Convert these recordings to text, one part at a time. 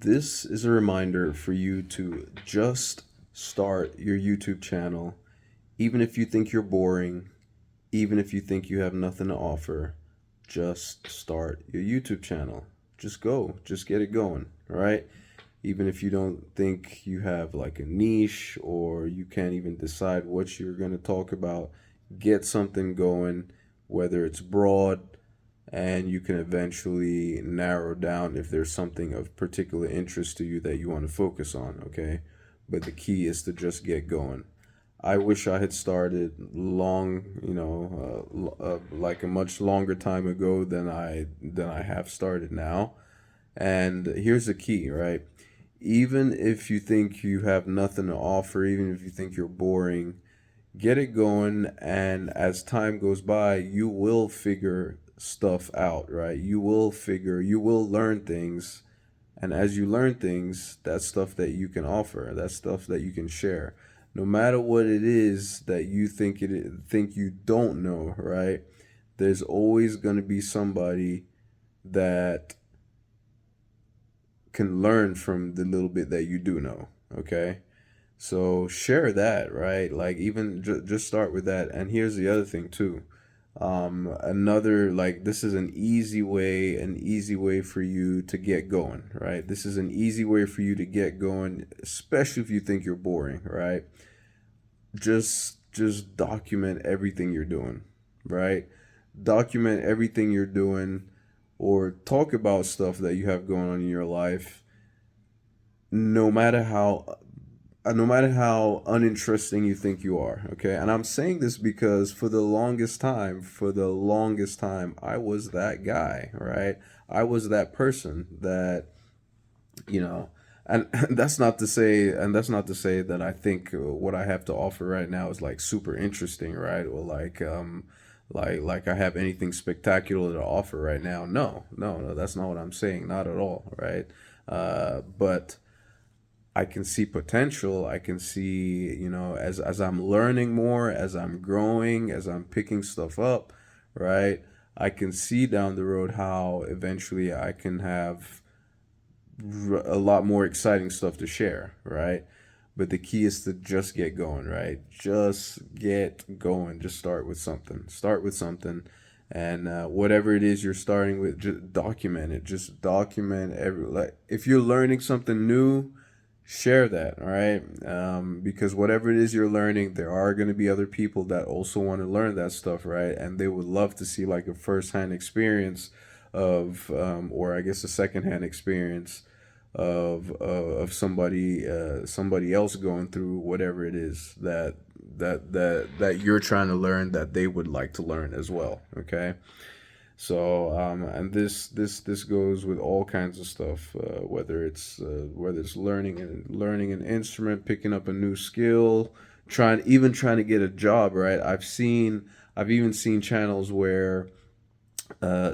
This is a reminder for you to just start your YouTube channel, even if you think you're boring, even if you think you have nothing to offer. Just start your YouTube channel. Just go, just get it going, all right? Even if you don't think you have like a niche or you can't even decide what you're going to talk about, get something going, whether it's broad, and you can eventually narrow down if there's something of particular interest to you that you want to focus on, okay? But the key is to just get going. I wish I had started long, like a much longer time ago than I have started now. And here's the key, right? Even if you think you have nothing to offer, even if you think you're boring, get it going. And as time goes by, you will figure stuff out, right? You will learn things. And as you learn things, that's stuff that you can offer, that's stuff that you can share. No matter what it is that you think you don't know, right? There's always going to be somebody that can learn from the little bit that you do know, okay? So share that, right? Like even just start with that. And here's the other thing too. Another like this is an easy way for you to get going, right? This is an easy way for you to get going, especially if you think you're boring, right? Just document everything you're doing, right? Document everything you're doing or talk about stuff that you have going on in your life no matter how no matter how uninteresting you think you are, okay? And I'm saying this because for the longest time, I was that guy, right? I was that person that, you know, and that's not to say that I think what I have to offer right now is like super interesting, right? Or like I have anything spectacular to offer right now. No, that's not what I'm saying, not at all, right? But I can see potential. I can see, as I'm learning more, as I'm growing, as I'm picking stuff up, right? I can see down the road how eventually I can have a lot more exciting stuff to share, right? But the key is to just get going, right? Just get going. Just start with something. Start with something. And whatever it is you're starting with, just document it. Just document like if you're learning something new, share that, all right? Because whatever it is you're learning, there are going to be other people that also want to learn that stuff, right? And they would love to see like a first-hand experience or I guess a second-hand experience of somebody else going through whatever it is that you're trying to learn that they would like to learn as well, okay? So and this goes with all kinds of stuff, whether it's learning an instrument, picking up a new skill, trying to get a job. Right? I've even seen channels where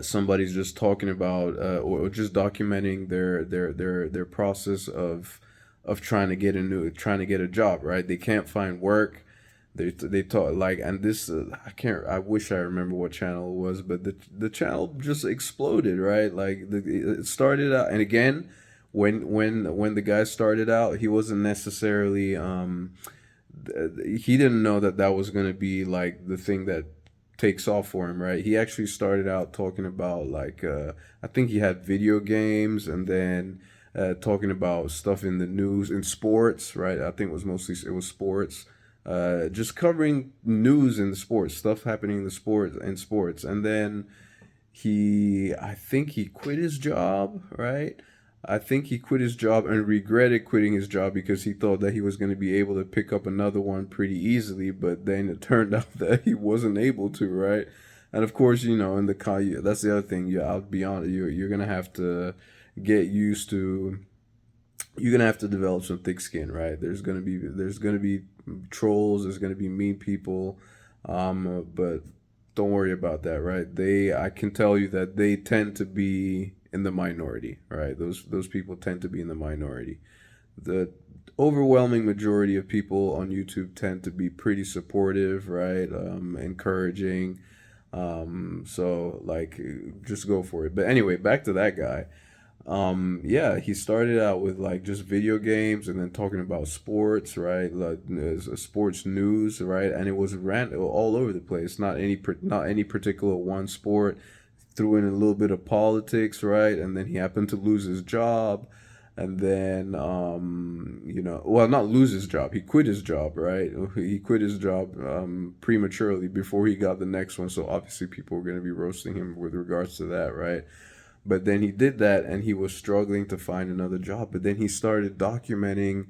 somebody's just talking about or just documenting their process of trying to get a job. Right? They can't find work. They talk like, and this I can't, I wish I remember what channel it was, but the channel just exploded, right? Like it started out, and again, when the guy started out, he wasn't necessarily he didn't know that that was going to be like the thing that takes off for him, right? He actually started out talking about like I think he had video games, and then talking about stuff in the news in sports, right? I think it was sports, just covering news in the sports, stuff happening in sports, and then I think he quit his job, right? I think he quit his job and regretted quitting his job because he thought that he was going to be able to pick up another one pretty easily, but then it turned out that he wasn't able to, right? And of course, in the that's the other thing. I'll be honest, you're gonna have to get used to. You're gonna have to develop some thick skin, right? There's gonna be trolls. There's gonna be mean people, but don't worry about that, right? I can tell you that they tend to be in the minority, right? Those people tend to be in the minority. The overwhelming majority of people on YouTube tend to be pretty supportive, right? Encouraging. So like, just go for it. But anyway, back to that guy. Yeah, he started out with like just video games and then talking about sports, right? Like sports news, right? And it was all over the place. Not any particular one sport. Threw in a little bit of politics, right? And then he happened to lose his job. And then, well, not lose his job. He quit his job, right? He quit his job prematurely before he got the next one. So obviously, people were going to be roasting him with regards to that, right? But then he did that and he was struggling to find another job. But then he started documenting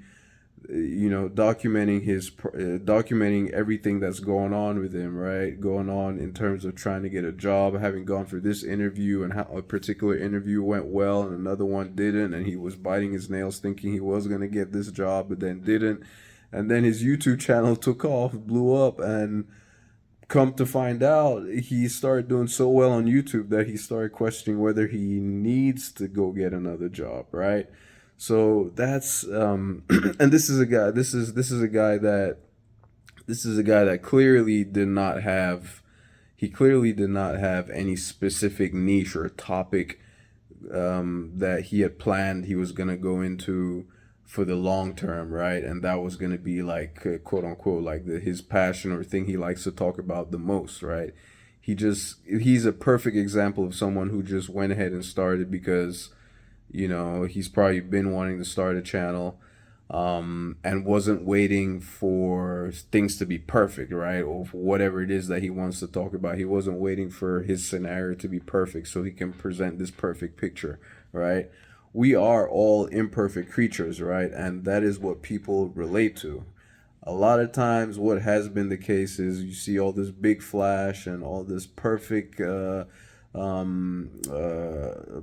everything that's going on with him, right? Going on in terms of trying to get a job, having gone through this interview and how a particular interview went well and another one didn't. And he was biting his nails thinking he was going to get this job, but then didn't. And then his YouTube channel took off, blew up, and come to find out, he started doing so well on YouTube that he started questioning whether he needs to go get another job, right? So that's and this is a guy. This is a guy that clearly did not have. He clearly did not have any specific niche or topic that he had planned he was gonna go into for the long term, right? And that was gonna be like quote unquote like his passion or thing he likes to talk about the most, right? He's a perfect example of someone who just went ahead and started because he's probably been wanting to start a channel, and wasn't waiting for things to be perfect, right? Or for whatever it is that he wants to talk about. He wasn't waiting for his scenario to be perfect so he can present this perfect picture, right? We are all imperfect creatures, right? And that is what people relate to. A lot of times, what has been the case is you see all this big flash and all this perfect um, uh,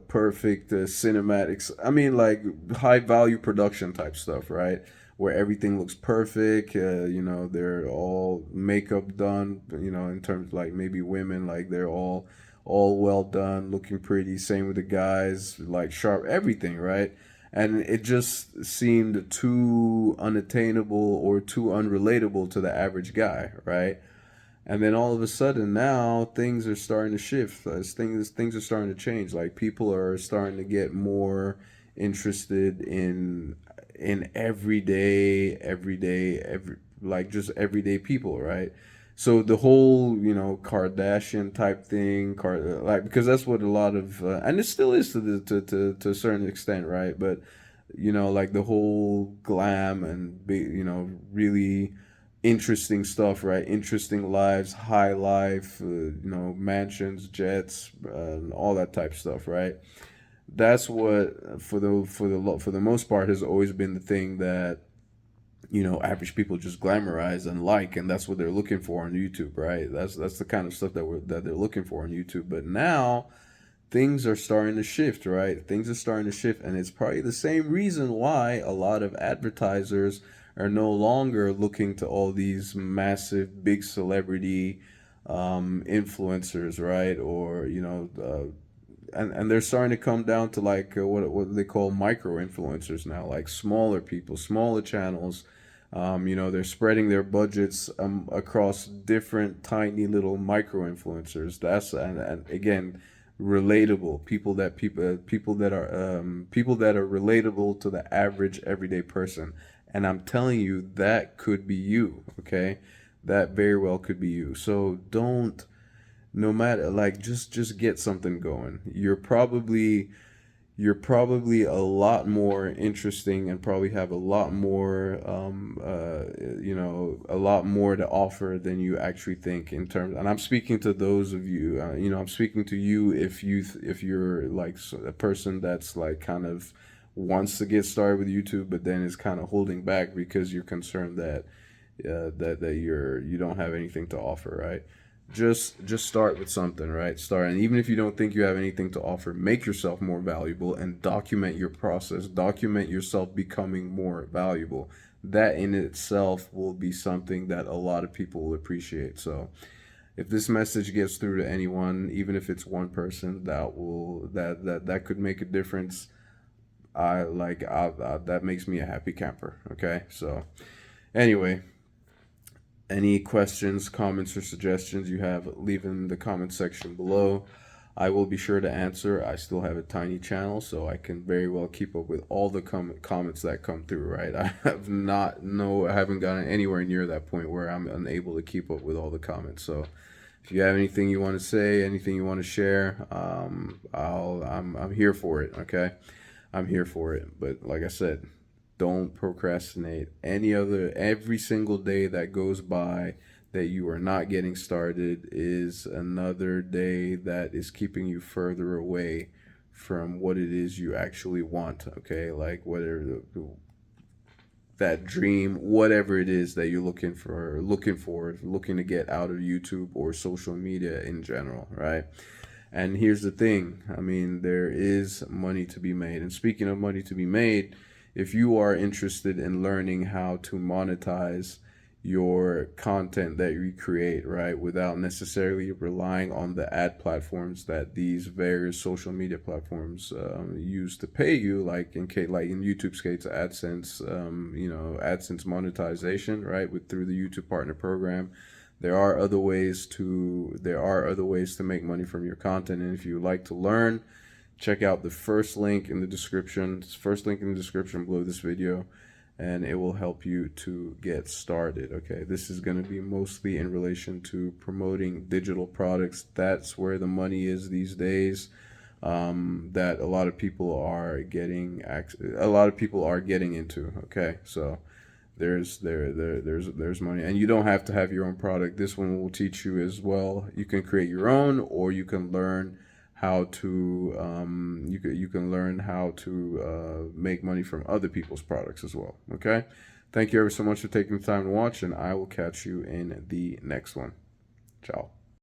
perfect cinematics. I mean, like high value production type stuff, right? Where everything looks perfect. They're all makeup done. In terms of, like, maybe women, like they're all well done, looking pretty. Same with the guys, like sharp, everything, right? And it just seemed too unattainable or too unrelatable to the average guy, right? And then all of a sudden now things are starting to shift. Things are starting to change. Like people are starting to get more interested in every like just everyday people, right? So the whole Kardashian type thing, like, because that's what a lot of and it still is to a certain extent, right? But like the whole glam and big, really interesting stuff, right? Interesting lives, high life, mansions, jets, and all that type stuff, right? That's what for the most part has always been the thing that average people just glamorize and like, and that's what they're looking for on YouTube, right? That's the kind of stuff that they're looking for on YouTube. But now things are starting to shift, right? Things are starting to shift, and it's probably the same reason why a lot of advertisers are no longer looking to all these massive, big celebrity influencers, right? Or and they're starting to come down to like what they call micro influencers now, like smaller people, smaller channels. They're spreading their budgets across different tiny little micro influencers. And again, relatable people that are relatable to the average everyday person. And I'm telling you, that could be you. Okay, that very well could be you. So don't, no matter, like, just get something going. You're probably a lot more interesting and probably have a lot more a lot more to offer than you actually think. In terms, and I'm speaking to those of you, I'm speaking to you if you're like a person that's like kind of wants to get started with YouTube but then is kind of holding back because you're concerned that you don't have anything to offer, right? Just start with something, right? Start, and even if you don't think you have anything to offer, make yourself more valuable and document your process. Document yourself becoming more valuable. That in itself will be something that a lot of people will appreciate. So if this message gets through to anyone, even if it's one person, that could make a difference. That makes me a happy camper. Okay, so anyway, any questions, comments, or suggestions you have, leave in the comment section below. I will be sure to answer. I still have a tiny channel, so I can very well keep up with all the comments that come through, right? I haven't gotten anywhere near that point where I'm unable to keep up with all the comments. So if you have anything you want to say, anything you want to share, I'm here for it, okay? I'm here for it. But like I said, don't procrastinate. Every single day that goes by that you are not getting started is another day that is keeping you further away from what it is you actually want, okay? Like whatever that dream, whatever it is that you're looking to get out of YouTube or social media in general, right? And here's the thing, I mean, there is money to be made. And speaking of money to be made, if you are interested in learning how to monetize your content that you create, right, without necessarily relying on the ad platforms that these various social media platforms use to pay you, like in YouTube's case, AdSense, AdSense monetization, right, through the YouTube Partner Program. There are other ways to make money from your content, and if you like to learn, check out the first link in the description. First link in the description below this video, and it will help you to get started. Okay, this is going to be mostly in relation to promoting digital products. That's where the money is these days. That a lot of people are getting into. Okay, so there's money, and you don't have to have your own product. This one will teach you as well. You can create your own, or you can learn how to you can learn how to make money from other people's products as well. Okay, thank you ever so much for taking the time to watch, and I will catch you in the next one. Ciao.